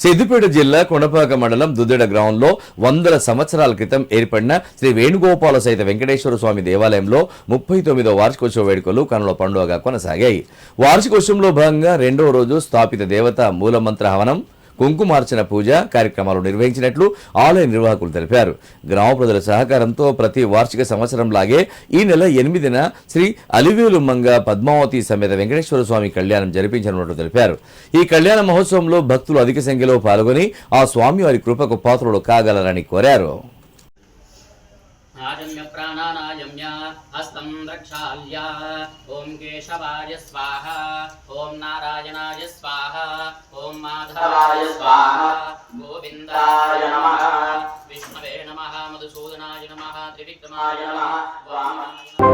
సిద్దిపేట జిల్లా కొండపాక మండలం దుద్దెడ గ్రామంలో వందల సంవత్సరాల క్రితం ఏర్పడిన శ్రీ వేణుగోపాల సహిత వెంకటేశ్వర స్వామి దేవాలయంలో 39వ వార్షికోత్సవ వేడుకలు కనుల పండుగగా కొనసాగాయి. వార్షికోత్సవంలో భాగంగా రెండవ రోజు స్థాపిత దేవత మూలమంత్ర హవనం, కుంకుమార్చన పూజ కార్యక్రమాలు నిర్వహించినట్లు ఆలయ నిర్వాహకులు తెలిపారు. గ్రామ ప్రజల సహకారంతో ప్రతి వార్షిక సంవత్సరం లాగే ఈ నెల 8న శ్రీ అలివేలు మంగ పద్మావతి సమేత వెంకటేశ్వర స్వామి కళ్యాణం జరిపించనున్నట్లు తెలిపారు. ఈ కళ్యాణ మహోత్సవంలో భక్తులు అధిక సంఖ్యలో పాల్గొని ఆ స్వామి వారి కృపకు పాత్రులు కాగలరని కోరారు. आजम्य प्राणानायम्य हस्तं रक्षाल्य ओम केशवाय स्वाहा ओम नारायणाय स्वाहा ओम माधवाय स्वाहा गोविंदाय नमः विष्णवे नमः मधुसूदनाय नमः त्रिविक्रमाय नमः